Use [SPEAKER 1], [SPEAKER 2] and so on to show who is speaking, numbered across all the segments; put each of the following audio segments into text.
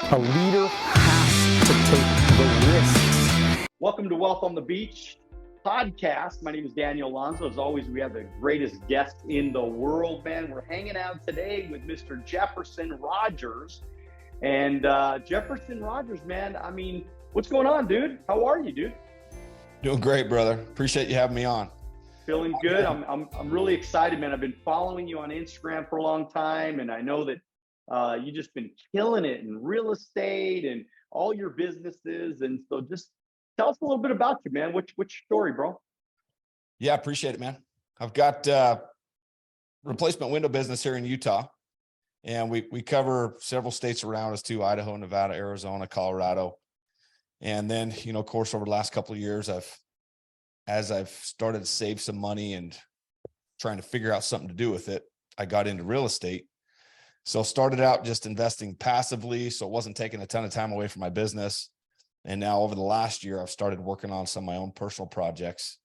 [SPEAKER 1] A leader has to take the risks.
[SPEAKER 2] Welcome to Wealth on the Beach podcast. My name is Daniel Alonzo. As always, we have the greatest guest in the world, man. We're hanging out today with Mr. Jefferson Rogers. And Jefferson Rogers, man, I mean, what's going on, dude? How are you, dude?
[SPEAKER 3] Doing great, brother. Appreciate you having me on.
[SPEAKER 2] Feeling good. I'm really excited, man. I've been following you on Instagram for a long time, and I know that you just been killing it in real estate and all your businesses. And so just tell us a little bit about you, man. What's your story, bro?
[SPEAKER 3] Yeah, appreciate it, man. I've got replacement window business here in Utah, and we cover several states around us too: Idaho, Nevada, Arizona, Colorado. And then, of course, over the last couple of years, as I've started to save some money and trying to figure out something to do with it, I got into real estate. So started out just investing passively, so it wasn't taking a ton of time away from my business. And now over the last year, I've started working on some of my own personal projects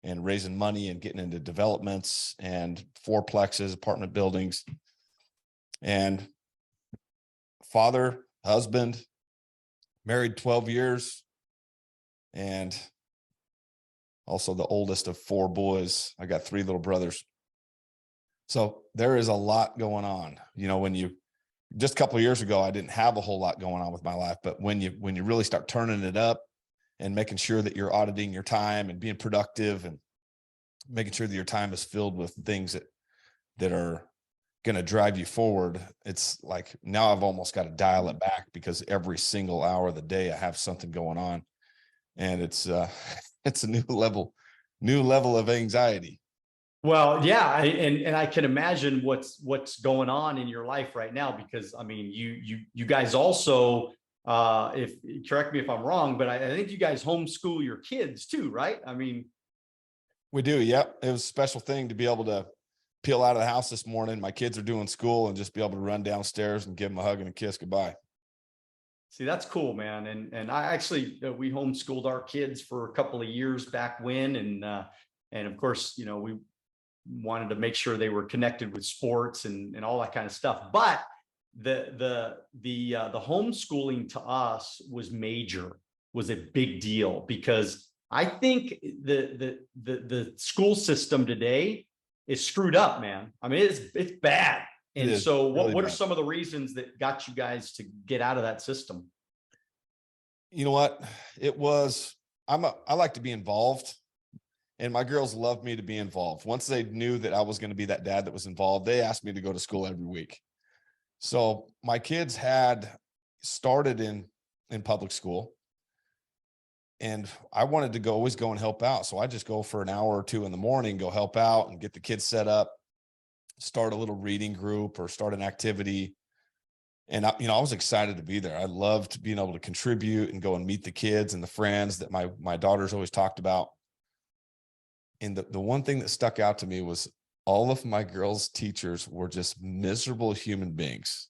[SPEAKER 3] and raising money and getting into developments and fourplexes, apartment buildings, and father, husband, married 12 years, and also the oldest of 4 boys. I got 3 little brothers. So there is a lot going on. Just a couple of years ago, I didn't have a whole lot going on with my life, but when you really start turning it up and making sure that you're auditing your time and being productive and making sure that your time is filled with things that are going to drive you forward, it's like now I've almost got to dial it back because every single hour of the day I have something going on, and it's a new level of anxiety.
[SPEAKER 2] Well, yeah, and I can imagine what's going on in your life right now, because I mean, you guys also, if correct me if I'm wrong, but I think you guys homeschool your kids too, right? I mean,
[SPEAKER 3] we do. Yep, it was a special thing to be able to peel out of the house this morning. My kids are doing school and just be able to run downstairs and give them a hug and a kiss goodbye.
[SPEAKER 2] See, that's cool, man. And I actually we homeschooled our kids for a couple of years back when, and of course, we wanted to make sure they were connected with sports and all that kind of stuff. But the homeschooling to us was a big deal, because I think the school system today is screwed up, man. I mean, it's bad. And so what are some of the reasons that got you guys to get out of that system?
[SPEAKER 3] You know what? I like to be involved. And my girls loved me to be involved. Once they knew that I was going to be that dad that was involved, they asked me to go to school every week. So my kids had started in public school, and I wanted to always go and help out. So I just go for an hour or 2 in the morning, go help out and get the kids set up, start a little reading group or start an activity. And I was excited to be there. I loved being able to contribute and go and meet the kids and the friends that my daughters always talked about. And the one thing that stuck out to me was all of my girls' teachers were just miserable human beings.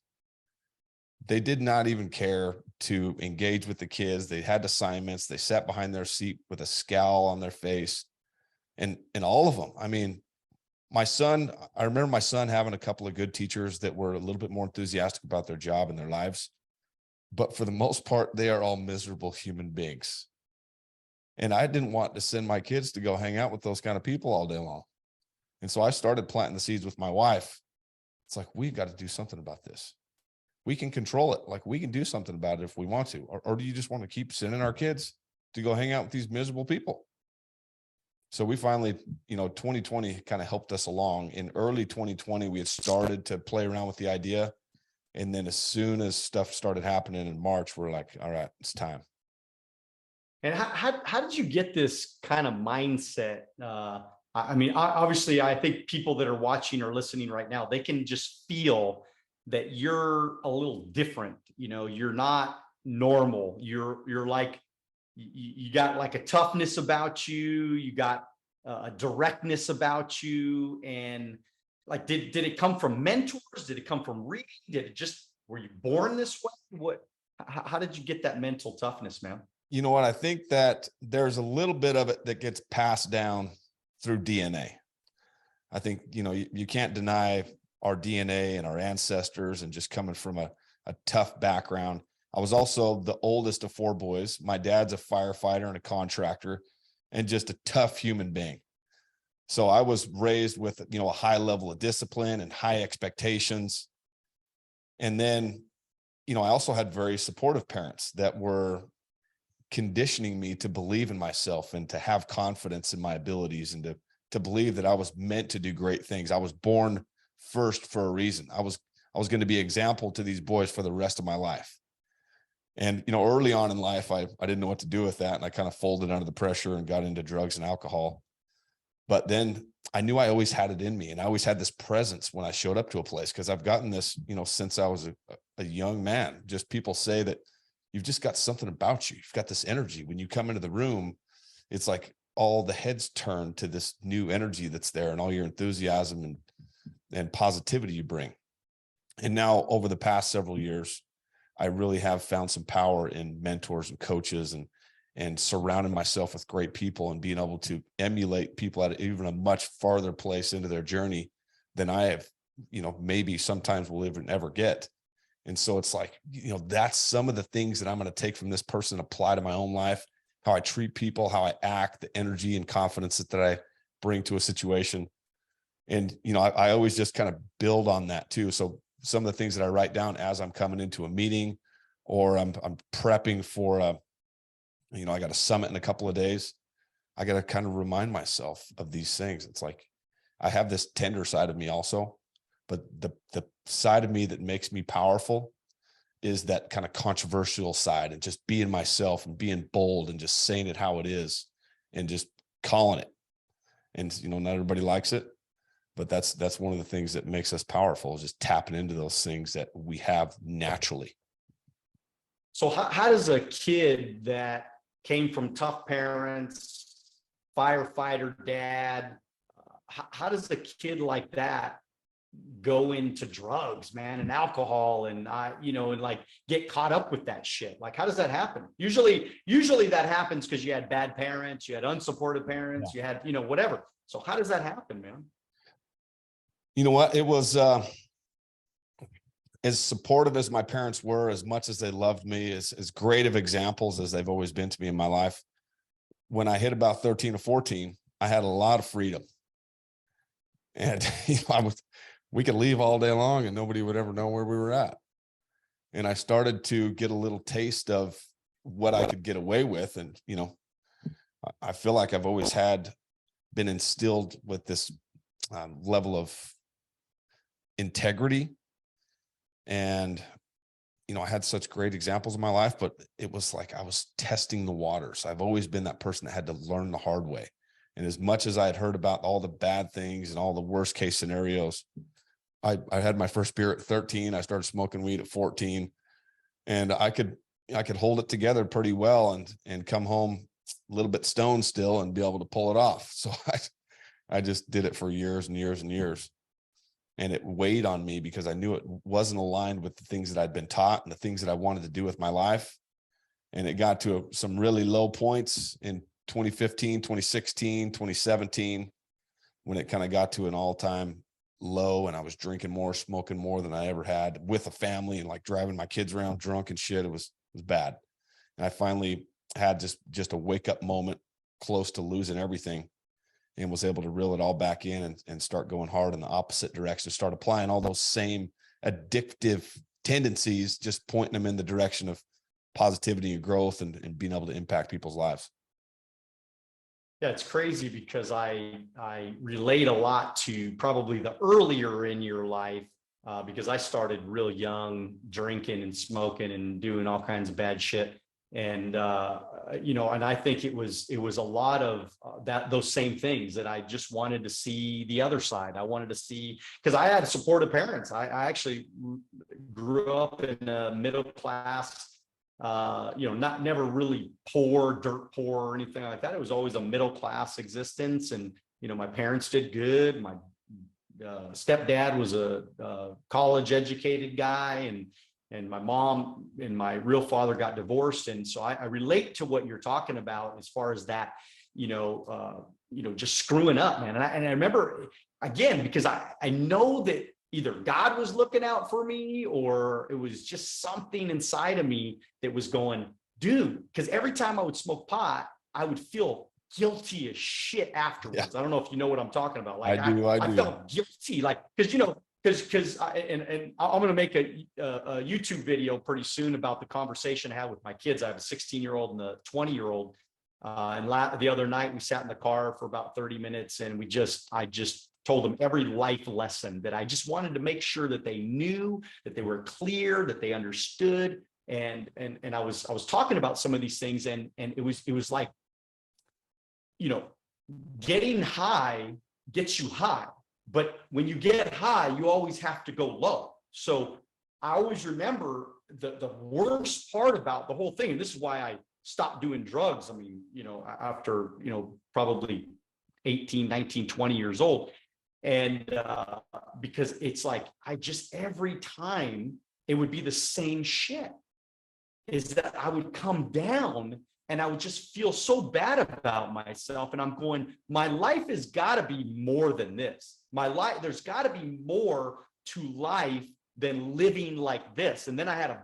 [SPEAKER 3] They did not even care to engage with the kids. They had assignments. They sat behind their seat with a scowl on their face. And all of them, I mean, I remember my son having a couple of good teachers that were a little bit more enthusiastic about their job and their lives. But for the most part, they are all miserable human beings. And I didn't want to send my kids to go hang out with those kind of people all day long. And so I started planting the seeds with my wife. It's like, we've got to do something about this. We can control it. Like, we can do something about it if we want to. Or do you just want to keep sending our kids to go hang out with these miserable people? So we finally, 2020 kind of helped us along. In early 2020, we had started to play around with the idea. And then as soon as stuff started happening in March, we're like, all right, it's time.
[SPEAKER 2] And how did you get this kind of mindset? I mean, obviously, I think people that are watching or listening right now, they can just feel that you're a little different. You're not normal. You're like, you got like a toughness about you. You got a directness about you. And like, did it come from mentors? Did it come from reading? Were you born this way? How did you get that mental toughness, man?
[SPEAKER 3] You know what? I think that there's a little bit of it that gets passed down through DNA. I think, you can't deny our DNA and our ancestors and just coming from a tough background. I was also the oldest of 4 boys. My dad's a firefighter and a contractor and just a tough human being. So I was raised with, a high level of discipline and high expectations. And then, I also had very supportive parents that were conditioning me to believe in myself and to have confidence in my abilities and to believe that I was meant to do great things. I was born first for a reason. I was going to be an example to these boys for the rest of my life. And, early on in life, I didn't know what to do with that. And I kind of folded under the pressure and got into drugs and alcohol. But then I knew I always had it in me. And I always had this presence when I showed up to a place, because I've gotten this, since I was a young man. Just people say that you've just got something about you. You've got this energy. When you come into the room, it's like all the heads turn to this new energy that's there, and all your enthusiasm and positivity you bring. And now over the past several years, I really have found some power in mentors and coaches and surrounding myself with great people and being able to emulate people at even a much farther place into their journey than I have, maybe sometimes will even ever get. And so it's like, that's some of the things that I'm going to take from this person, apply to my own life, how I treat people, how I act, the energy and confidence that I bring to a situation. And, I always just kind of build on that too. So some of the things that I write down as I'm coming into a meeting, or I'm prepping for I got a summit in a couple of days, I got to kind of remind myself of these things. It's like, I have this tender side of me also, but the side of me that makes me powerful is that kind of controversial side, and just being myself and being bold and just saying it how it is and just calling it. And, not everybody likes it, but that's one of the things that makes us powerful, is just tapping into those things that we have naturally.
[SPEAKER 2] So how does a kid that came from tough parents, firefighter dad, how does a kid like that go into drugs, man, and alcohol, and and like get caught up with that shit? Like, how does that happen? Usually that happens because you had bad parents, you had unsupportive parents, you had, whatever. So how does that happen, man?
[SPEAKER 3] You know what? It was as supportive as my parents were, as much as they loved me, as great of examples as they've always been to me in my life. When I hit about 13 or 14, I had a lot of freedom. And we could leave all day long and nobody would ever know where we were at. And I started to get a little taste of what I could get away with. And, I feel like I've always been instilled with this level of integrity. And, I had such great examples in my life, but it was like I was testing the waters. I've always been that person that had to learn the hard way. And as much as I had heard about all the bad things and all the worst case scenarios, I had my first beer at 13. I started smoking weed at 14, and I could hold it together pretty well and come home a little bit stoned still and be able to pull it off. So I just did it for years and years and years. And it weighed on me because I knew it wasn't aligned with the things that I'd been taught and the things that I wanted to do with my life. And it got to some really low points in 2015, 2016, 2017, when it kind of got to an all-time low, and I was drinking more, smoking more than I ever had, with a family, and like driving my kids around drunk and shit. It was bad. And I finally had just a wake-up moment close to losing everything, and was able to reel it all back in and start going hard in the opposite direction, start applying all those same addictive tendencies, just pointing them in the direction of positivity and growth and being able to impact people's lives.
[SPEAKER 2] Yeah, it's crazy because I relate a lot to probably the earlier in your life, because I started real young, drinking and smoking and doing all kinds of bad shit. And, and I think it was a lot of those same things that I just wanted to see the other side. I wanted to see, because I had supportive parents. I actually grew up in a middle class, never really poor, dirt poor or anything like that. It was always a middle class existence. And, my parents did good. My stepdad was a college educated guy, and my mom and my real father got divorced. And so I relate to what you're talking about as far as that, just screwing up, man. And I remember, again, because I know that either God was looking out for me, or it was just something inside of me that was going, dude, because every time I would smoke pot, I would feel guilty as shit afterwards. I don't know if you know what I'm talking about. Like
[SPEAKER 3] I do.
[SPEAKER 2] I felt guilty, like, because and I'm going to make a YouTube video pretty soon about the conversation I had with my kids. I have a 16-year-old and a 20-year-old. And the other night we sat in the car for about 30 minutes, and I just told them every life lesson that I just wanted to make sure that they knew, that they were clear, that they understood. And I was talking about some of these things, and it was like, getting high gets you high, but when you get high, you always have to go low. So I always remember the worst part about the whole thing, and this is why I stopped doing drugs. I mean, after, probably 18, 19, 20 years old. And because it's like, every time it would be the same shit, is that I would come down and I would just feel so bad about myself. And I'm going, my life has got to be more than this. There's got to be more to life than living like this. And then I had a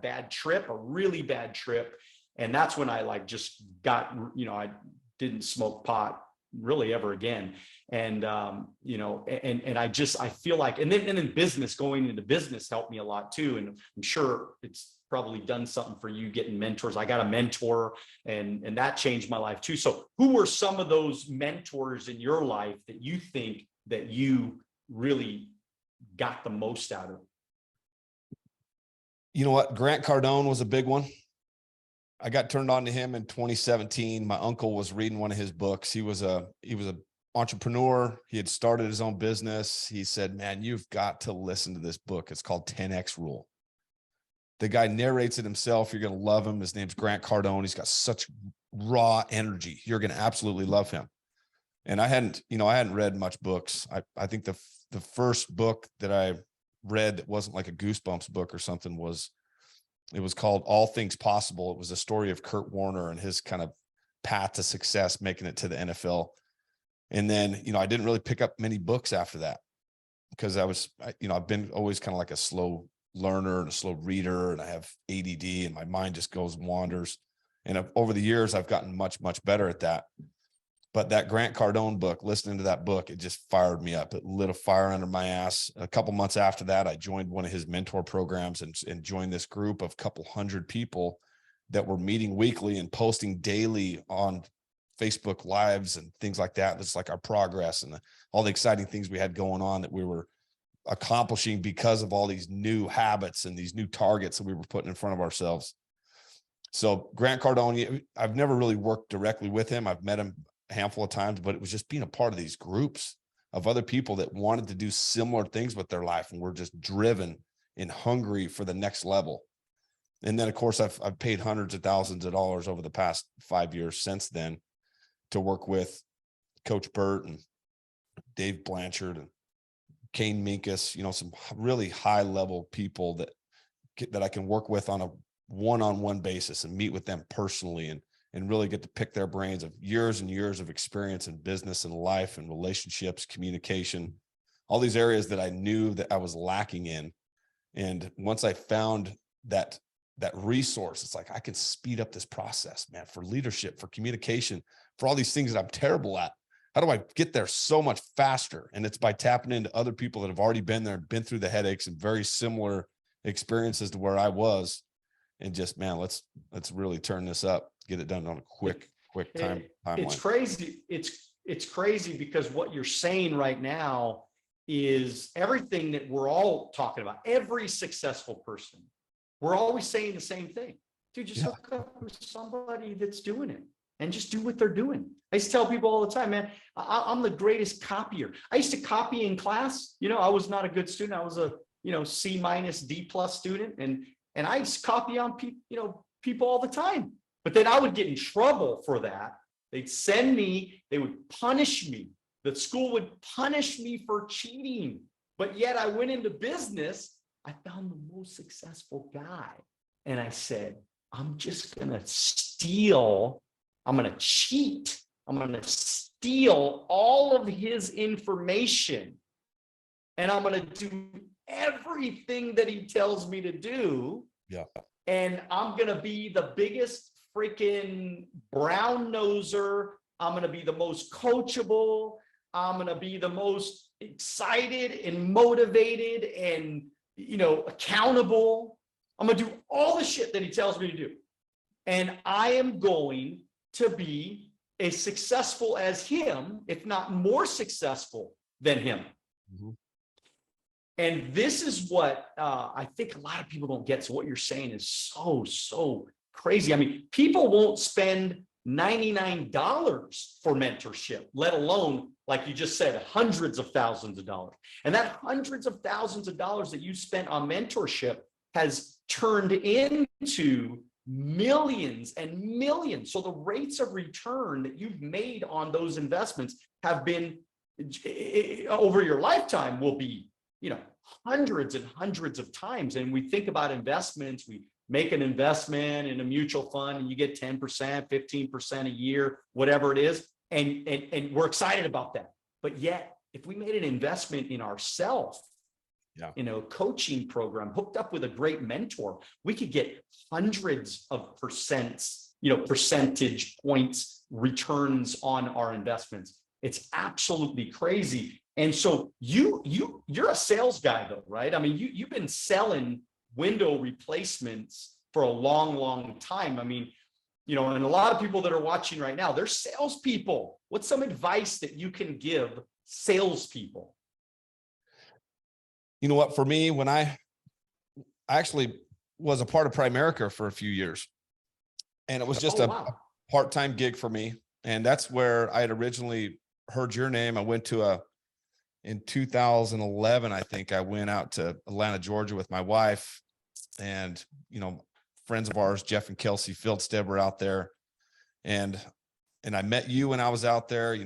[SPEAKER 2] really bad trip. And that's when I just got, I didn't smoke pot really ever again. And, I feel like, and then going into business helped me a lot too. And I'm sure it's probably done something for you, getting mentors. I got a mentor, and that changed my life too. So who were some of those mentors in your life that you think that you really got the most out of?
[SPEAKER 3] You know what? Grant Cardone was a big one. I got turned on to him in 2017. My uncle was reading one of his books. He was a entrepreneur. He had started his own business. He said, man, you've got to listen to this book. It's called 10X Rule. The guy narrates it himself. You're going to love him. His name's Grant Cardone. He's got such raw energy. You're going to absolutely love him. And I hadn't read much books. I think the first book that I read that wasn't like a Goosebumps book or something it was called All Things Possible. It was a story of Kurt Warner and his kind of path to success, making it to the NFL. And then, I didn't really pick up many books after that, because I've been always kind of like a slow learner and a slow reader, and I have ADD and my mind just goes and wanders. And over the years, I've gotten much, much better at that. But that Grant Cardone book, listening to that book, it just fired me up. It lit a fire under my ass. A couple months after that, I joined one of his mentor programs and joined this group of couple hundred people that were meeting weekly and posting daily on Facebook Lives and things like that. It's like our progress and all the exciting things we had going on that we were accomplishing because of all these new habits and these new targets that we were putting in front of ourselves. So Grant Cardone, I've never really worked directly with him. I've met him a handful of times, but it was just being a part of these groups of other people that wanted to do similar things with their life and were just driven and hungry for the next level. And then, of course, I've paid hundreds of thousands of dollars over the past 5 years since then to work with Coach Burt and Dave Blanchard and Kane Minkus, some really high level people that I can work with on a one-on-one basis and meet with them personally and really get to pick their brains of years and years of experience in business and life and relationships, communication, all these areas that I knew that I was lacking in. And once I found that resource, it's like, I can speed up this process, man, for leadership, for communication, for all these things that I'm terrible at. How do I get there so much faster? And it's by tapping into other people that have already been there and been through the headaches and very similar experiences to where I was. And just, man, let's really turn this up, get it done on a quick timeline.
[SPEAKER 2] It's crazy. It's crazy because what you're saying right now is everything that we're all talking about. Every successful person, we're always saying the same thing. Dude, just hook up with somebody that's doing it and just do what they're doing. I used to tell people all the time, man, I'm the greatest copier. I used to copy in class. I was not a good student. I was a, C- D+ student. And I used to copy on people all the time. But then I would get in trouble for that. They'd send me, they would punish me. The school would punish me for cheating. But yet I went into business. I found the most successful guy. And I said, I'm just going to steal. I'm going to cheat. I'm going to steal all of his information. And I'm going to do everything that he tells me to do.
[SPEAKER 3] Yeah.
[SPEAKER 2] And I'm going to be the biggest freaking brown noser. I'm going to be the most coachable. I'm going to be the most excited and motivated and, accountable. I'm going to do all the shit that he tells me to do. And I am going to be as successful as him, if not more successful than him.
[SPEAKER 3] Mm-hmm.
[SPEAKER 2] And this is what I think a lot of people don't get. So what you're saying is so crazy. I mean, people won't spend $99 for mentorship, let alone, like you just said, hundreds of thousands of dollars. And that hundreds of thousands of dollars that you spent on mentorship has turned into millions and millions. So the rates of return that you've made on those investments have been over your lifetime will be, hundreds and hundreds of times. And we think about investments, we make an investment in a mutual fund and you get 10%, 15% a year, whatever it is. And we're excited about that. But yet, if we made an investment in ourselves, in a coaching program, hooked up with a great mentor, we could get hundreds of percentage points returns on our investments. It's absolutely crazy. And so you're a sales guy though, right? I mean, you've been selling window replacements for a long time. I mean, and a lot of people that are watching right now, they're salespeople. What's some advice that you can give salespeople?
[SPEAKER 3] You know what, for me, when I actually was a part of Primerica for a few years, and it was just a part-time gig for me. And that's where I had originally heard your name. I went to in 2011, I think I went out to Atlanta, Georgia with my wife, and, friends of ours, Jeff and Kelsey Fieldstead were out there. And I met you when I was out there,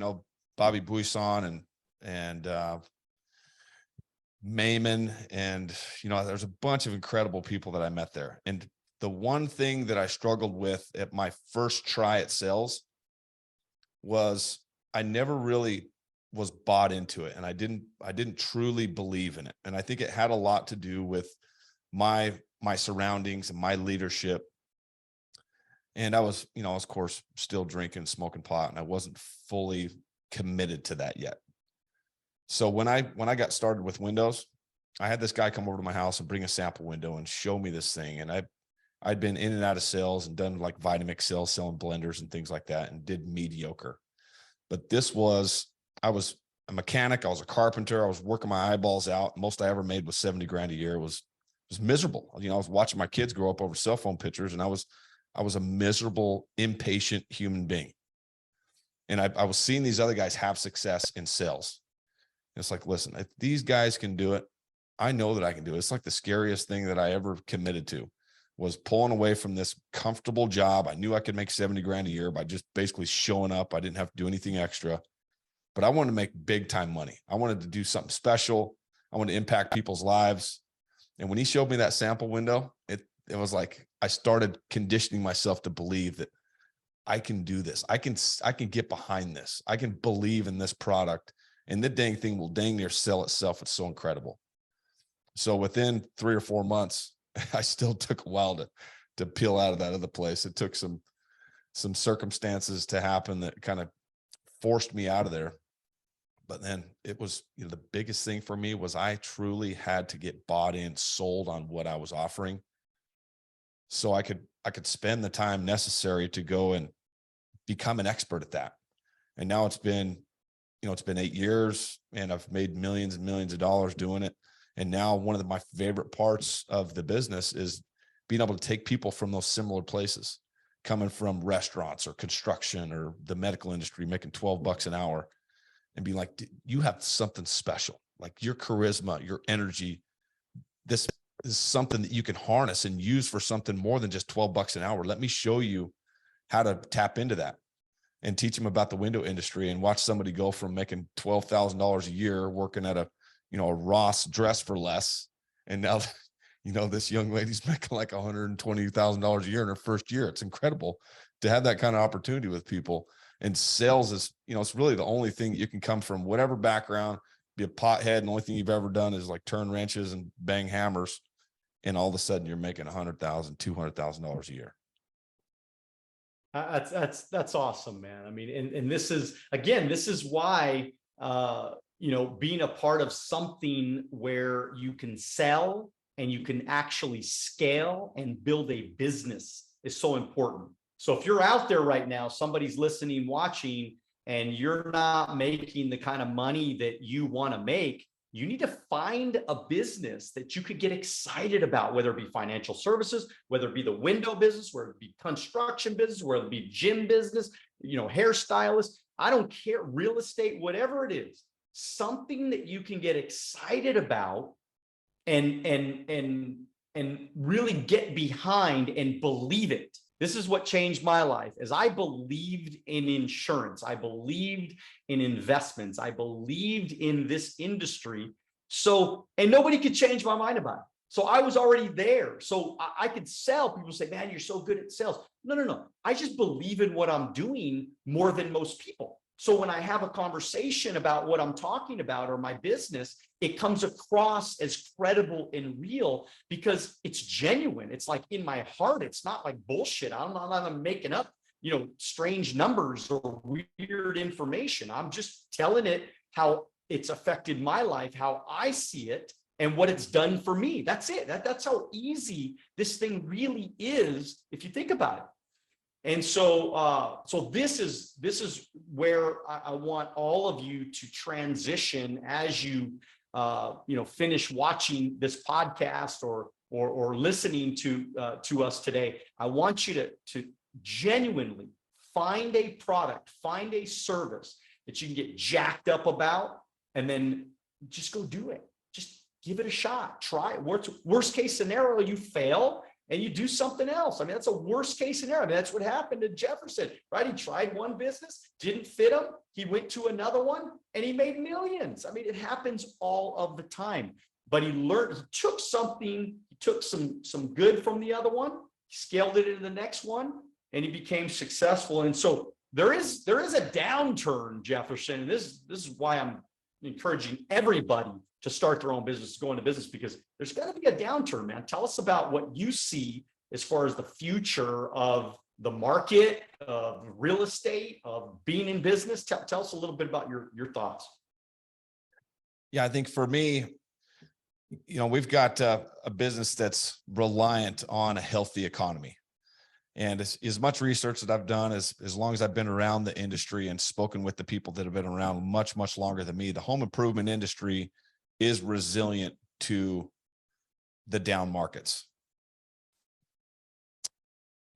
[SPEAKER 3] Bobby Buisson and Mayman, and, there's a bunch of incredible people that I met there. And the one thing that I struggled with at my first try at sales was I never really was bought into it. And I didn't truly believe in it. And I think it had a lot to do with my surroundings and my leadership. And I was, of course, still drinking, smoking pot, and I wasn't fully committed to that yet. So when I got started with Windows, I had this guy come over to my house and bring a sample window and show me this thing. And I'd been in and out of sales and done like Vitamix sales, selling blenders and things like that, and did mediocre. But I was a mechanic. I was a carpenter. I was working my eyeballs out. Most I ever made was 70 grand a year. It was miserable. I was watching my kids grow up over cell phone pictures, and I was a miserable, impatient human being. And I was seeing these other guys have success in sales. It's like, listen, if these guys can do it, I know that I can do it. It's like the scariest thing that I ever committed to was pulling away from this comfortable job. I knew I could make 70 grand a year by just basically showing up. I didn't have to do anything extra, but I wanted to make big time money. I wanted to do something special. I wanted to impact people's lives. And when he showed me that sample window, it was like, I started conditioning myself to believe that I can do this. I can get behind this. I can believe in this product, and the dang thing will dang near sell itself. It's so incredible. So within 3 or 4 months, I still took a while to peel out of that other place. It took some circumstances to happen that kind of forced me out of there. But then it was, the biggest thing for me was I truly had to get bought in, sold on what I was offering, so I could spend the time necessary to go and become an expert at that. And now it's been 8 years, and I've made millions and millions of dollars doing it. And now one of my favorite parts of the business is being able to take people from those similar places, coming from restaurants or construction or the medical industry, making $12 an hour, and being like, you have something special, like your charisma, your energy. This is something that you can harness and use for something more than just $12 an hour. Let me show you how to tap into that and teach them about the window industry, and watch somebody go from making $12,000 a year working at a Ross Dress for Less. And now, this young lady's making like $120,000 a year in her first year. It's incredible to have that kind of opportunity with people. And sales is, it's really the only thing you can come from whatever background, be a pothead, and the only thing you've ever done is like turn wrenches and bang hammers, and all of a sudden you're making $100,000, $200,000 a year.
[SPEAKER 2] That's awesome, man. I mean, and this is, again, this is why, being a part of something where you can sell and you can actually scale and build a business is so important. So if you're out there right now, somebody's listening, watching, and you're not making the kind of money that you want to make, you need to find a business that you could get excited about, whether it be financial services, whether it be the window business, whether it be construction business, whether it be gym business, hairstylist, I don't care, real estate, whatever it is, something that you can get excited about and really get behind and believe it. This is what changed my life, as I believed in insurance. I believed in investments. I believed in this industry. So, and nobody could change my mind about it. So I was already there. So I could sell. People say, man, you're so good at sales. No. I just believe in what I'm doing more than most people. So when I have a conversation about what I'm talking about or my business, it comes across as credible and real because it's genuine. It's like in my heart. It's not like bullshit. I'm not making up, strange numbers or weird information. I'm just telling it how it's affected my life, how I see it, and what it's done for me. That's it. That's how easy this thing really is if you think about it. And so, this is where I want all of you to transition as you, finish watching this podcast or listening to us today. I want you to genuinely find a product, find a service that you can get jacked up about, and then just go do it. Just give it a shot. Try it. Worst case scenario, you fail and you do something else. I mean, that's a worst case scenario. I mean, that's what happened to Jefferson, right? He tried one business, didn't fit him. He went to another one and he made millions. I mean, it happens all of the time, but he took something, he took some good from the other one, he scaled it into the next one, and he became successful. And so there is a downturn, Jefferson. And this is why I'm encouraging everybody to start their own business, to go into business, because there's going to be a downturn, man. Tell us about what you see as far as the future of the market, of real estate, of being in business. Tell us a little bit about your thoughts.
[SPEAKER 3] Yeah, I think for me, we've got a business that's reliant on a healthy economy. And as much research that I've done, as long as I've been around the industry and spoken with the people that have been around much, much longer than me, the home improvement industry is resilient to the down markets.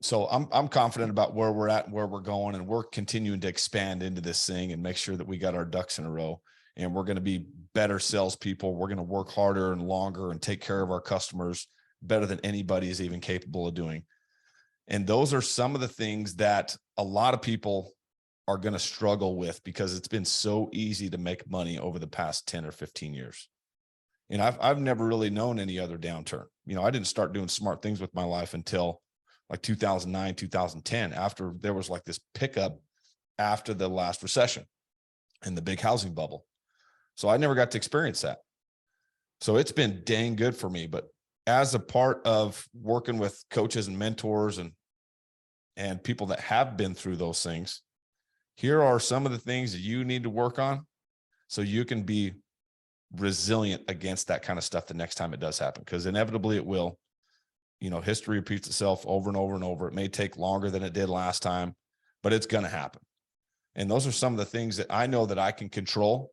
[SPEAKER 3] So I'm confident about where we're at and where we're going, and we're continuing to expand into this thing and make sure that we got our ducks in a row, and we're going to be better salespeople. We're going to work harder and longer and take care of our customers better than anybody is even capable of doing. And those are some of the things that a lot of people are going to struggle with because it's been so easy to make money over the past 10 or 15 years. And I've never really known any other downturn. I didn't start doing smart things with my life until like 2009, 2010, after there was like this pickup after the last recession and the big housing bubble. So I never got to experience that. So it's been dang good for me. But as a part of working with coaches and mentors and people that have been through those things, here are some of the things that you need to work on so you can be resilient against that kind of stuff the next time it does happen, because inevitably it will. History repeats itself over and over and over. It may take longer than it did last time, but it's going to happen. And those are some of the things that I know that I can control,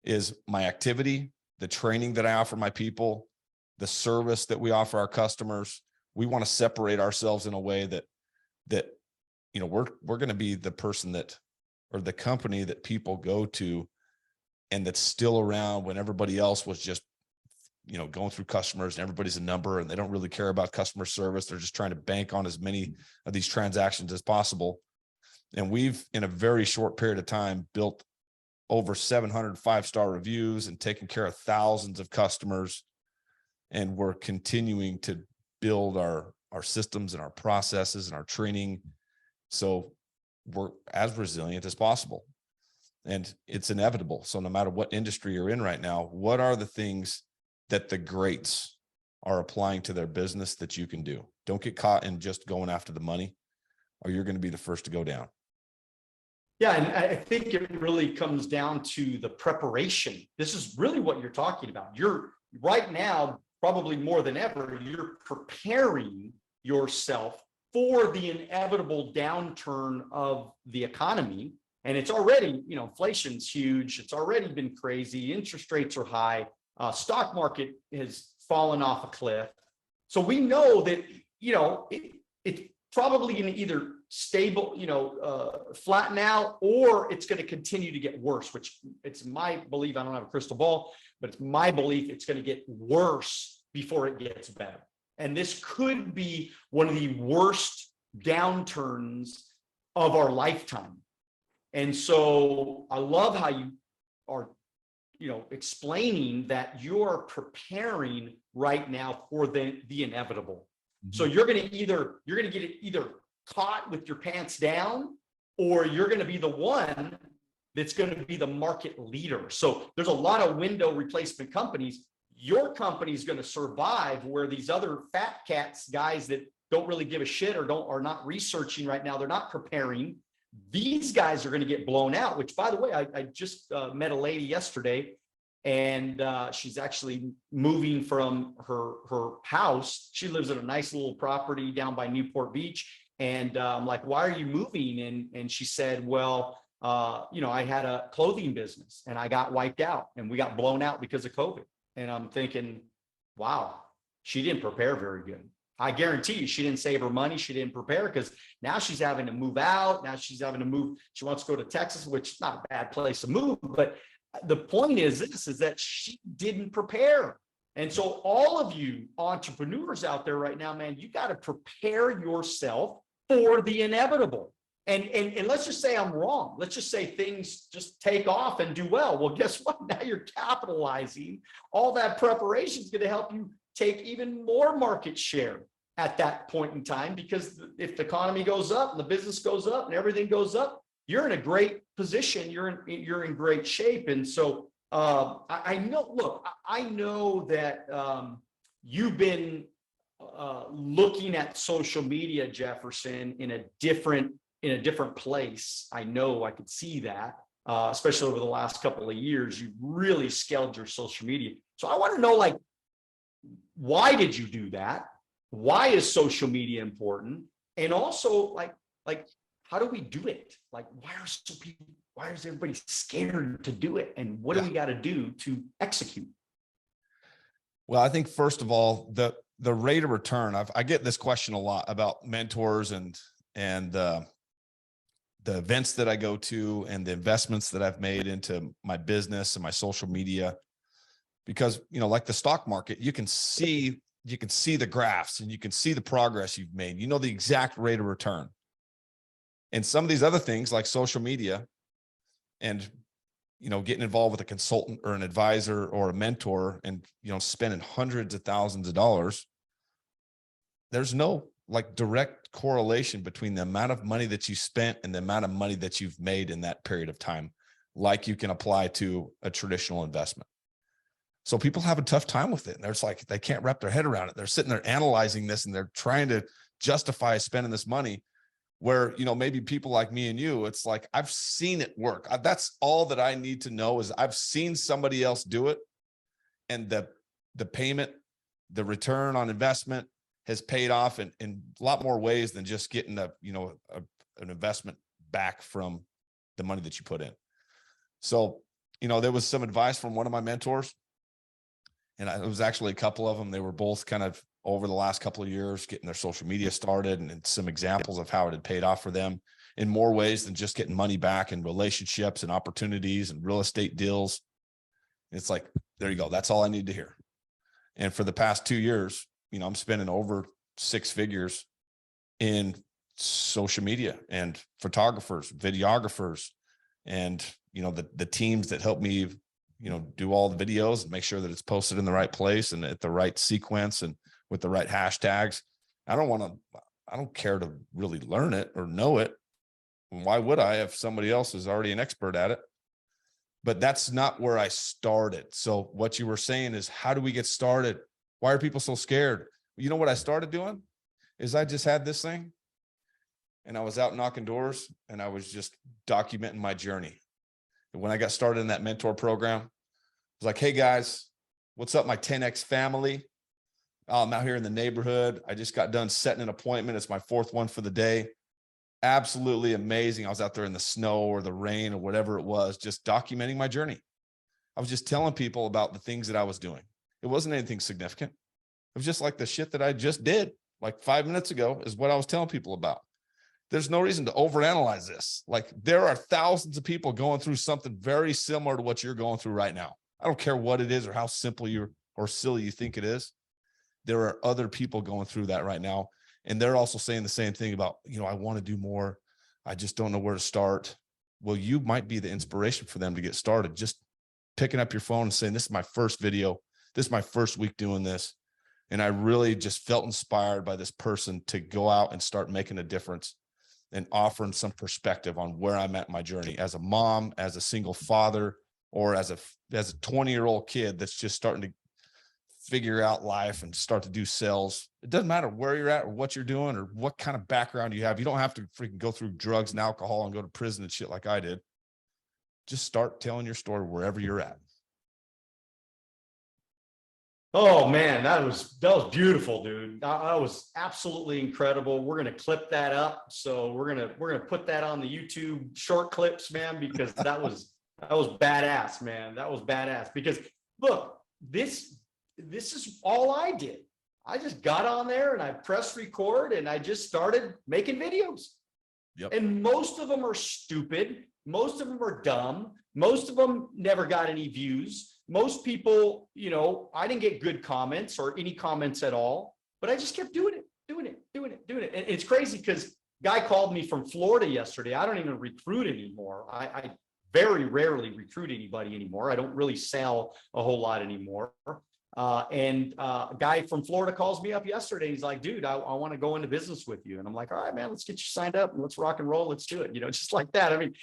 [SPEAKER 3] is my activity, the training that I offer my people, the service that we offer our customers. We want to separate ourselves in a way that we're going to be the person that, or the company that people go to and that's still around when everybody else was just, going through customers and everybody's a number and they don't really care about customer service. They're just trying to bank on as many of these transactions as possible. And we've, in a very short period of time, built over 700 5-star reviews and taken care of thousands of customers. And we're continuing to build our systems and our processes and our training, so we're as resilient as possible. and it's inevitable. So no matter what industry you're in right now, what are the things that the greats are applying to their business that you can do? Don't get caught in just going after the money, or you're going to be the first to go down.
[SPEAKER 2] Yeah, and I think it really comes down to the preparation. This is really what you're talking about. You're right now, probably more than ever, you're preparing yourself for the inevitable downturn of the economy. And it's already, inflation's huge. It's already been crazy. Interest rates are high. Stock market has fallen off a cliff. So we know that, it's probably going to either stable, flatten out, or it's going to continue to get worse, which it's my belief. I don't have a crystal ball, but it's my belief it's going to get worse before it gets better. And this could be one of the worst downturns of our lifetime. And so I love how you are, explaining that you're preparing right now for the inevitable. So you're going to get it either caught with your pants down, or you're going to be the one that's going to be the market leader. So there's a lot of window replacement companies. Your company is going to survive where these other fat cats, guys that don't really give a shit or are not researching right now, they're not preparing. These guys are going to get blown out, which, by the way, I just met a lady yesterday, and she's actually moving from her house. She lives in a nice little property down by Newport Beach. And I'm like, why are you moving? And she said, well, I had a clothing business and I got wiped out and we got blown out because of COVID. And I'm thinking, wow, she didn't prepare very good. I guarantee you she didn't save her money. She didn't prepare, because now she's having to move out. Now she's having to move. She wants to go to Texas, which is not a bad place to move. But the point is that she didn't prepare. And so all of you entrepreneurs out there right now, man, you got to prepare yourself for the inevitable. And let's just say I'm wrong. Let's just say things just take off and do well. Well, guess what? Now you're capitalizing. All that preparation is going to help you take even more market share at that point in time, because if the economy goes up and the business goes up and everything goes up, you're in a great position. You're in great shape. And so I know that you've been looking at social media, Jefferson, in a different place. I know I could see that, especially over the last couple of years. You've really scaled your social media. So I want to know, why did you do that? Why is social media important? And also, like how do we do it? Why is everybody scared to do it? And what do we got to do to execute?
[SPEAKER 3] Well, I think first of all, the rate of return, I get this question a lot about mentors and the events that I go to and the investments that I've made into my business and my social media, because, like the stock market, you can see the graphs and you can see the progress you've made, the exact rate of return. And some of these other things like social media and, getting involved with a consultant or an advisor or a mentor and, spending hundreds of thousands of dollars, there's no direct correlation between the amount of money that you spent and the amount of money that you've made in that period of time, like you can apply to a traditional investment. So people have a tough time with it. And there's they can't wrap their head around it. They're sitting there analyzing this and they're trying to justify spending this money, where, maybe people like me and you, it's I've seen it work. That's all that I need to know is I've seen somebody else do it. And the payment, the return on investment has paid off in a lot more ways than just getting an investment back from the money that you put in. So, there was some advice from one of my mentors, and it was actually a couple of them. They were both kind of over the last couple of years getting their social media started, and some examples of how it had paid off for them in more ways than just getting money back, and relationships and opportunities and real estate deals. It's there you go. That's all I need to hear. And for the past 2 years, I'm spending over 6 figures in social media and photographers, videographers, and, the teams that help me, do all the videos and make sure that it's posted in the right place and at the right sequence and with the right hashtags. I don't care to really learn it or know it. Why would I if somebody else is already an expert at it? but that's not where I started. So what you were saying is, how do we get started? Why are people so scared? You know what I started doing is I just had this thing and I was out knocking doors and I was just documenting my journey. And when I got started in that mentor program, I was like, hey guys, what's up, my 10X family? I'm out here in the neighborhood. I just got done setting an appointment. It's my 4th one for the day. Absolutely amazing. I was out there in the snow or the rain or whatever it was, just documenting my journey. I was just telling people about the things that I was doing. It wasn't anything significant. It was just like the shit that I just did like 5 minutes ago is what I was telling people about. There's no reason to overanalyze this. Like, there are thousands of people going through something very similar to what you're going through right now. I don't care what it is or how simple you or silly you think it is. There are other people going through that right now. And they're also saying the same thing about, I want to do more. I just don't know where to start. Well, you might be the inspiration for them to get started. Just picking up your phone and saying, this is my first video. This is my first week doing this. And I really just felt inspired by this person to go out and start making a difference and offering some perspective on where I'm at in my journey as a mom, as a single father, or as a 20-year-old kid that's just starting to figure out life and start to do sales. It doesn't matter where you're at or what you're doing or what kind of background you have. You don't have to freaking go through drugs and alcohol and go to prison and shit like I did. Just start telling your story wherever you're at.
[SPEAKER 2] Oh man, that was beautiful, dude. That was absolutely incredible. We're gonna clip that up, so we're gonna put that on the YouTube short clips, man, because that was badass, man. That was badass. Because look, this is all I did. I just got on there and I pressed record and I just started making videos.
[SPEAKER 3] Yep.
[SPEAKER 2] And most of them are stupid. Most of them are dumb. Most of them never got any views. Most people, I didn't get good comments or any comments at all, but I just kept doing it. And it's crazy because guy called me from Florida yesterday. I don't even recruit anymore. I very rarely recruit anybody anymore. I don't really sell a whole lot anymore. And a guy from Florida calls me up yesterday. He's like, dude, I want to go into business with you. And I'm like, all right, man, let's get you signed up and let's rock and roll. Let's do it. Just like that. I mean,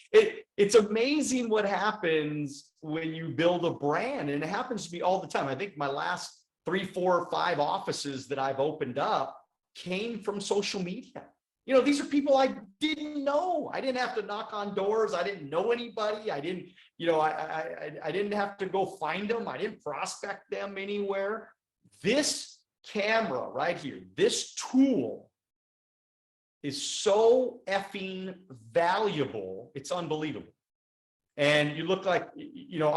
[SPEAKER 2] it's amazing what happens when you build a brand, and it happens to me all the time. I think my last 3, 4, 5 offices that I've opened up came from social media. These are people I didn't know. I didn't have to knock on doors. I didn't know anybody. I didn't, I didn't have to go find them. I didn't prospect them anywhere. This camera right here, this tool is so effing valuable. It's unbelievable. And you look like,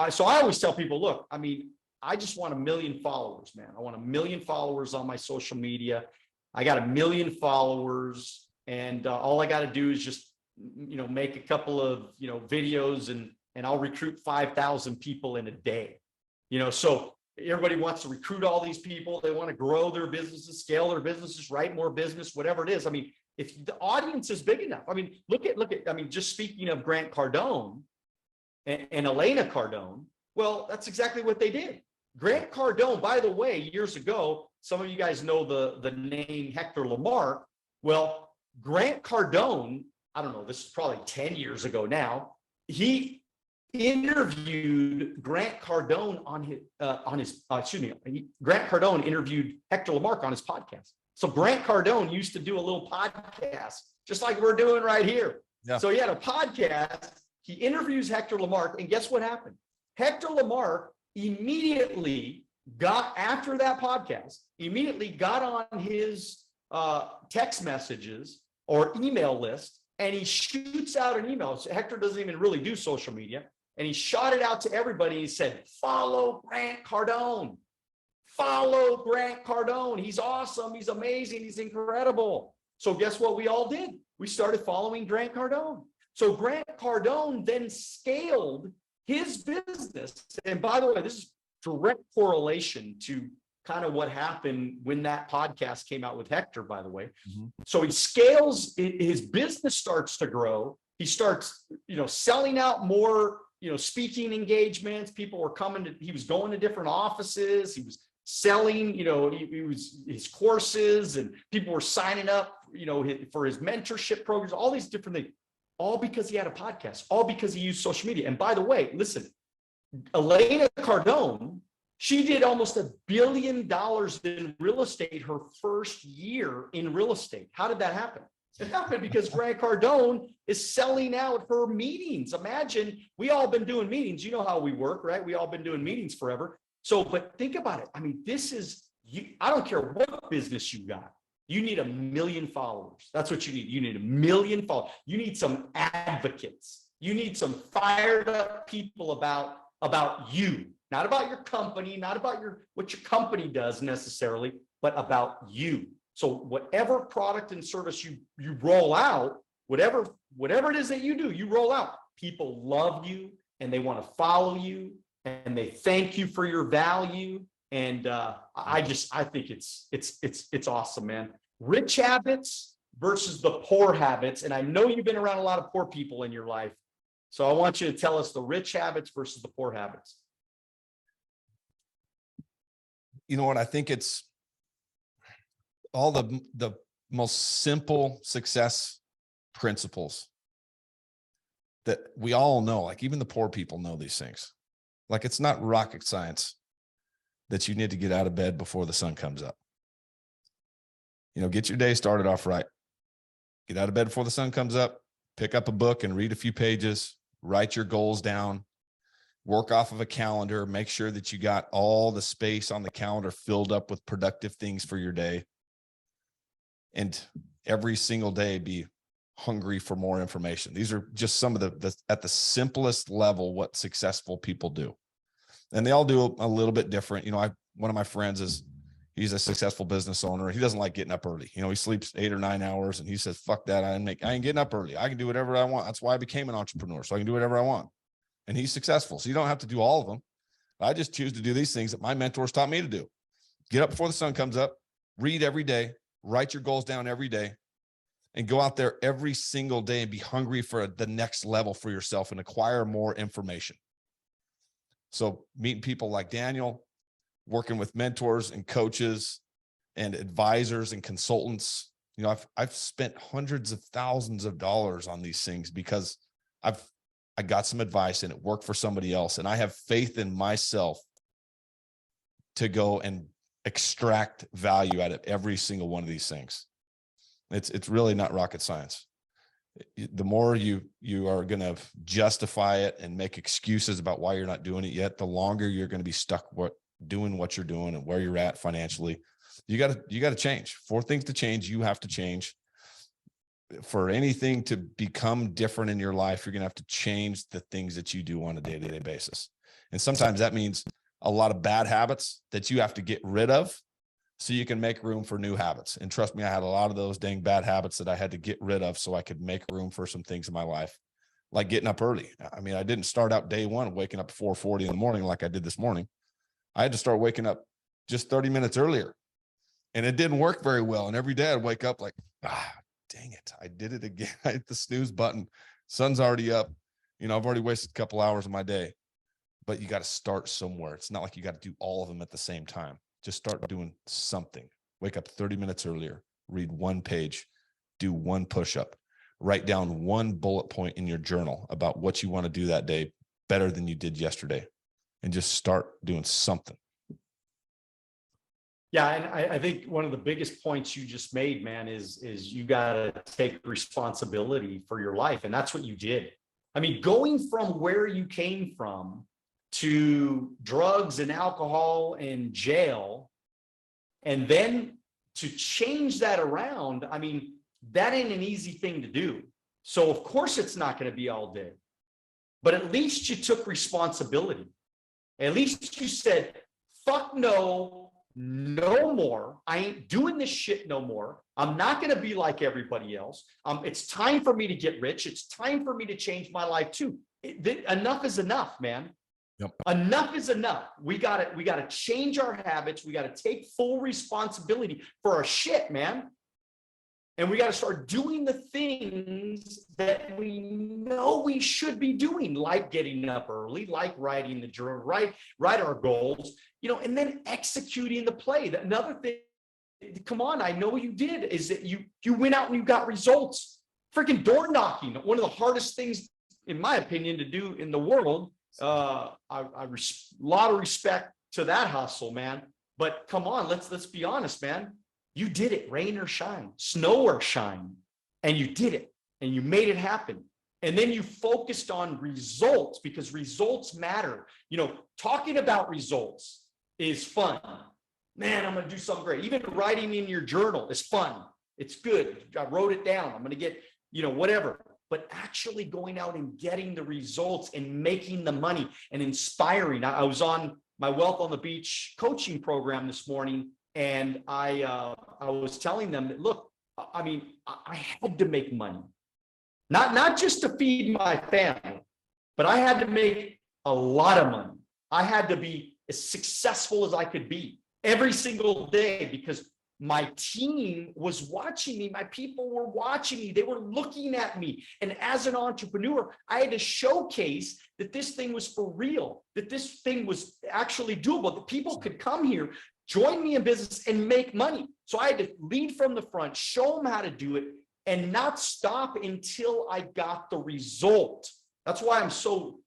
[SPEAKER 2] so I always tell people, look, I just want 1 million followers, man. I want 1 million followers on my social media. I got 1 million followers. And all I got to do is just, make a couple of, videos and I'll recruit 5,000 people in a day. So everybody wants to recruit all these people. They want to grow their businesses, scale their businesses, write more business, whatever it is. If the audience is big enough, look at, just speaking of Grant Cardone and Elena Cardone, well, that's exactly what they did. Grant Cardone, by the way, years ago, some of you guys know the name Hector Lamarck. Well, Grant Cardone, I don't know, this is probably 10 years ago now. He interviewed Grant Cardone Grant Cardone interviewed Hector Lamarck on his podcast. So Grant Cardone used to do a little podcast, just like we're doing right here.
[SPEAKER 3] Yeah.
[SPEAKER 2] So he had a podcast. He interviews Hector Lamarck, and guess what happened? Hector Lamarck immediately after that podcast, got on his text messages or email list, and he shoots out an email. So Hector doesn't even really do social media. And he shot it out to everybody. He said, follow Grant Cardone. Follow Grant Cardone. He's awesome. He's amazing. He's incredible. So guess what we all did? We started following Grant Cardone. So Grant Cardone then scaled his business. And by the way, this is direct correlation to kind of what happened when that podcast came out with Hector, by the way. Mm-hmm. So he scales, his business starts to grow. He starts, selling out more, speaking engagements. People were he was going to different offices. He was selling, he was his courses, and people were signing up, for his mentorship programs, all these different things, all because he had a podcast, all because he used social media. And by the way, listen, Elena Cardone, she did almost $1 billion in real estate her first year in real estate. How did that happen? It happened because Grant Cardone is selling out her meetings. Imagine, we all been doing meetings. You know how we work, right? We all been doing meetings forever. So, but think about it. I mean, this is, I don't care what business you got. You need 1 million followers. That's what you need. You need 1 million followers. You need some advocates. You need some fired up people about you, not about your company, not about what your company does necessarily, but about you. So whatever product and service you roll out, whatever it is that you do, you roll out, people love you and they want to follow you and they thank you for your value. And I think it's awesome, man. Rich habits versus the poor habits. And I know you've been around a lot of poor people in your life. So I want you to tell us the rich habits versus the poor habits.
[SPEAKER 3] You know what? I think it's all the most simple success principles that we all know. Like even the poor people know these things. Like it's not rocket science that you need to get out of bed before the sun comes up. You know, get your day started off right. Get out of bed before the sun comes up, pick up a book and read a few pages, write your goals down, work off of a calendar, make sure that you got all the space on the calendar filled up with productive things for your day. And every single day be hungry for more information. These are just some of the at the simplest level, what successful people do. And they all do a little bit different. You know, one of my friends he's a successful business owner. He doesn't like getting up early. You know, he sleeps 8 or 9 hours and he says, fuck that. I ain't getting up early. I can do whatever I want. That's why I became an entrepreneur. So I can do whatever I want. And he's successful. So you don't have to do all of them. I just choose to do these things that my mentors taught me to do. Get up before the sun comes up, read every day, write your goals down every day, and go out there every single day and be hungry for the next level for yourself and acquire more information. So meeting people like Daniel, working with mentors and coaches and advisors and consultants. You know, I've spent hundreds of thousands of dollars on these things because I got some advice and it worked for somebody else. And I have faith in myself to go and extract value out of every single one of these things. It's really not rocket science. The more you are going to justify it and make excuses about why you're not doing it yet, the longer you're going to be stuck doing what you're doing and where you're at financially. You got to change. For things to change, you have to change. For anything to become different in your life, you're going to have to change the things that you do on a day-to-day basis. And sometimes that means a lot of bad habits that you have to get rid of so you can make room for new habits. And trust me, I had a lot of those dang bad habits that I had to get rid of so I could make room for some things in my life, like getting up early. I mean, I didn't start out day one waking up at 4:40 in the morning like I did this morning. I had to start waking up just 30 minutes earlier. And it didn't work very well. And every day I'd wake up like, dang it, I did it again. I hit the snooze button. Sun's already up. You know, I've already wasted a couple hours of my day. But you got to start somewhere. It's not like you got to do all of them at the same time. Just start doing something. Wake up 30 minutes earlier, read one page, do one push-up, write down one bullet point in your journal about what you want to do that day better than you did yesterday, and just start doing something.
[SPEAKER 2] Yeah, and I think one of the biggest points you just made, man, is you got to take responsibility for your life. And that's what you did. I mean, going from where you came from to drugs and alcohol and jail, and then to change that around, I mean, that ain't an easy thing to do. So of course it's not going to be all day, but at least you took responsibility. At least you said, fuck no more. I ain't doing this shit no more. I'm not going to be like everybody else. It's time for me to get rich. It's time for me to change my life too. Enough is enough, man.
[SPEAKER 3] Yep.
[SPEAKER 2] Enough is enough. We got to change our habits. We got to take full responsibility for our shit, man. And we got to start doing the things that we know we should be doing, like getting up early, like writing the journal, write our goals, you know, and then executing the play. Another thing, come on, I know you did, is that you went out and you got results. Freaking door knocking, one of the hardest things, in my opinion, to do in the world. lot of respect to that hustle, man. But come on, let's be honest, man. You did it, rain or shine, snow or shine, and you did it, and you made it happen. And then you focused on results because results matter. You know, talking about results is fun. Man, I'm going to do something great. Even writing in your journal is fun. It's good. I wrote it down. I'm going to get, you know, whatever. But actually going out and getting the results and making the money and inspiring. I was on my Wealth on the Beach coaching program this morning, and I was telling them that, look, I mean, I had to make money. Not just to feed my family, but I had to make a lot of money. I had to be as successful as I could be every single day because my team was watching me. My people were watching me. They were looking at me. And as an entrepreneur, I had to showcase that this thing was for real, that this thing was actually doable, that people could come here, join me in business and make money. So I had to lead from the front, show them how to do it, and not stop until I got the result. That's why I'm so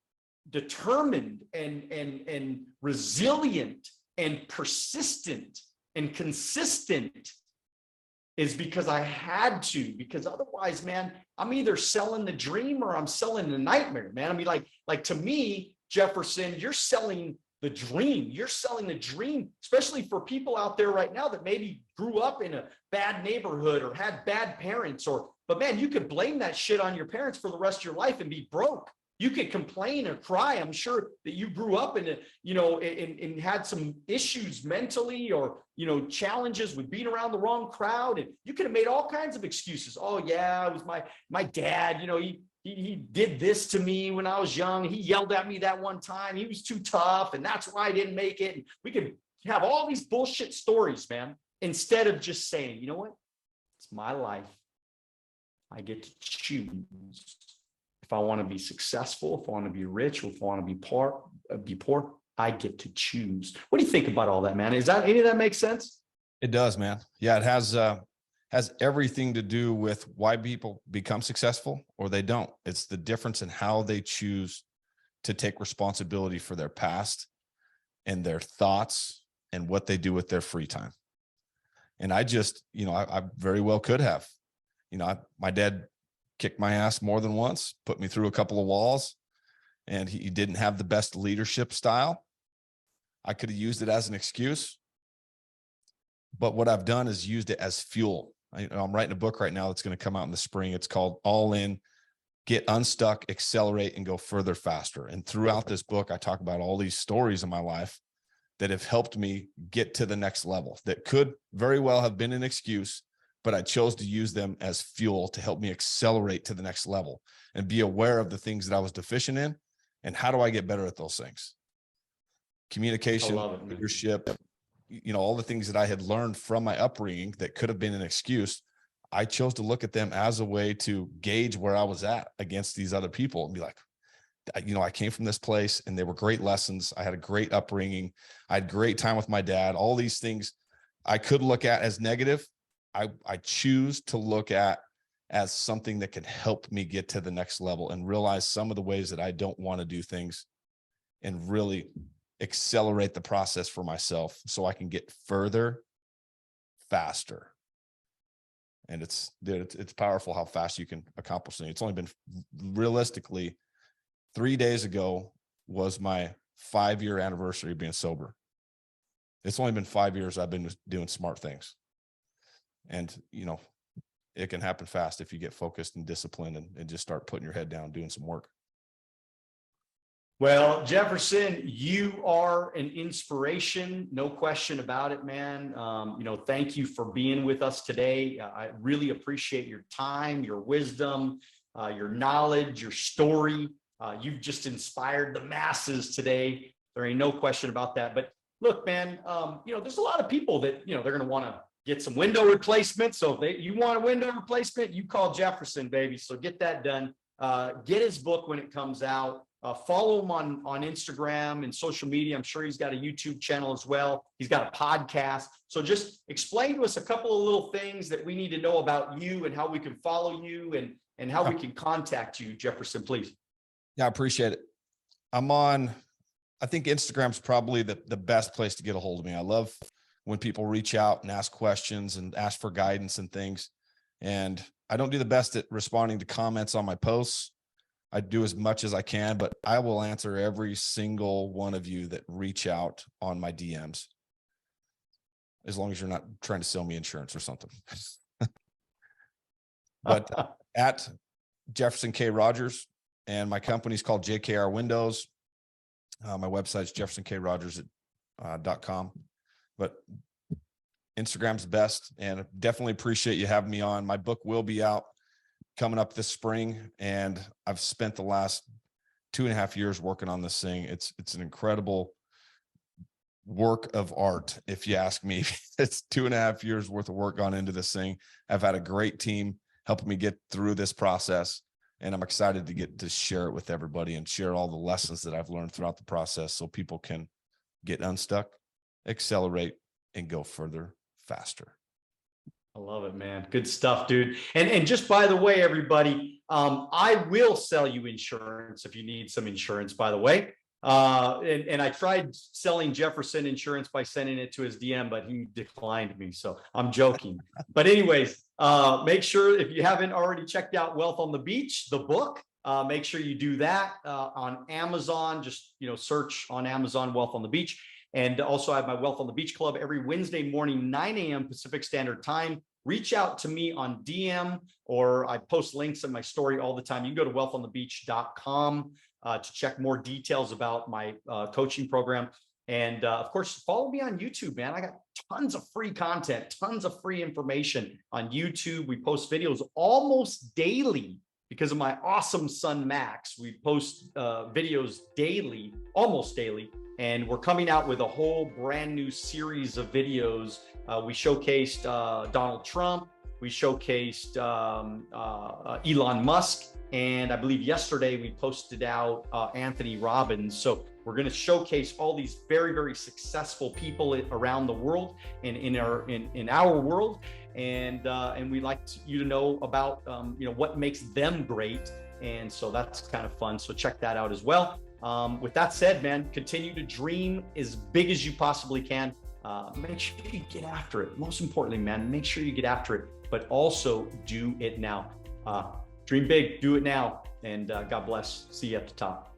[SPEAKER 2] determined and resilient and persistent and consistent, is because I had to, because otherwise, man, I'm either selling the dream or I'm selling the nightmare, man. I mean, like to me, Jefferson, you're selling the dream. You're selling the dream, especially for people out there right now that maybe grew up in a bad neighborhood or had bad parents, but man, you could blame that shit on your parents for the rest of your life and be broke. You could complain or cry. I'm sure that you grew up in a, you know, and had some issues mentally or, you know, challenges with being around the wrong crowd. And you could have made all kinds of excuses. Oh yeah, it was my dad, you know, he did this to me when I was young. He yelled at me that one time. He was too tough, and that's why I didn't make it. And we could have all these bullshit stories, man, instead of just saying, you know what? It's my life. I get to choose. If I want to be successful, if I want to be rich, or if I want to be poor, I get to choose. What do you think about all that, man? Is that any of that make sense?
[SPEAKER 3] It does, man. Yeah, it has everything to do with why people become successful or they don't. It's the difference in how they choose to take responsibility for their past and their thoughts and what they do with their free time. And I just, you know, I very well could have, you know, my dad kicked my ass more than once, put me through a couple of walls, and he didn't have the best leadership style. I could have used it as an excuse, but what I've done is used it as fuel. I'm writing a book right now that's going to come out in the spring. It's called All In, Get Unstuck, Accelerate, and Go Further Faster. And throughout this book, I talk about all these stories in my life that have helped me get to the next level that could very well have been an excuse, but I chose to use them as fuel to help me accelerate to the next level and be aware of the things that I was deficient in. And how do I get better at those things? Communication, leadership, you know, all the things that I had learned from my upbringing that could have been an excuse. I chose to look at them as a way to gauge where I was at against these other people and be like, you know, I came from this place and they were great lessons. I had a great upbringing. I had great time with my dad. All these things I could look at as negative. I choose to look at as something that can help me get to the next level and realize some of the ways that I don't want to do things and really accelerate the process for myself so I can get further, faster. And it's powerful how fast you can accomplish things. It's only been realistically 3 days ago was my 5-year anniversary of being sober. It's only been 5 years I've been doing smart things. And, you know, it can happen fast if you get focused and disciplined and just start putting your head down, doing some work.
[SPEAKER 2] Well, Jefferson, you are an inspiration, no question about it, man. You know, thank you for being with us today. I really appreciate your time, your wisdom, your knowledge, your story. You've just inspired the masses today. There ain't no question about that. But look, man, you know, there's a lot of people that, you know, they're going to want to get some window replacement. So if you want a window replacement, you call Jefferson, baby. So get that done. Get his book when it comes out. Follow him on Instagram and social media. I'm sure he's got a YouTube channel as well. He's got a podcast. So just explain to us a couple of little things that we need to know about you and how we can follow you and how we can contact you, Jefferson, please.
[SPEAKER 3] Yeah, I appreciate it. I think Instagram's probably the best place to get a hold of me. I love when people reach out and ask questions and ask for guidance and things. And I don't do the best at responding to comments on my posts. I do as much as I can, but I will answer every single one of you that reach out on my DMs, as long as you're not trying to sell me insurance or something. But at Jefferson K Rogers, and my company's called JKR Windows. My website's jeffersonkrogers.com. But Instagram's best, and definitely appreciate you having me on. My book will be out coming up this spring, and I've spent the last 2.5 years working on this thing. It's an incredible work of art, if you ask me. It's 2.5 years worth of work gone into this thing. I've had a great team helping me get through this process, and I'm excited to get to share it with everybody and share all the lessons that I've learned throughout the process, so people can get unstuck, accelerate, and go further faster.
[SPEAKER 2] I love it, man. Good stuff, dude. And just by the way, everybody, I will sell you insurance if you need some insurance, by the way. And I tried selling Jefferson insurance by sending it to his DM, but he declined me. So I'm joking. But anyways, make sure, if you haven't already checked out Wealth on the Beach, the book, make sure you do that on Amazon. Just, search on Amazon, Wealth on the Beach. And also I have my Wealth on the Beach Club every Wednesday morning, 9 a.m. Pacific Standard Time. Reach out to me on DM, or I post links in my story all the time. You can go to wealthonthebeach.com to check more details about my coaching program. And of course, follow me on YouTube, man. I got tons of free content, tons of free information on YouTube. We post videos almost daily because of my awesome son, Max. We post videos daily, almost daily. And we're coming out with a whole brand new series of videos. We showcased Donald Trump. We showcased Elon Musk. And I believe yesterday we posted out Anthony Robbins. So we're going to showcase all these very, very successful people around the world and in our world. And we'd like you to know about what makes them great. And so that's kind of fun. So check that out as well. With that said, man, continue to dream as big as you possibly can. Make sure you get after it. Most importantly, man, make sure you get after it, but also do it now. Dream big, do it now, and God bless. See you at the top.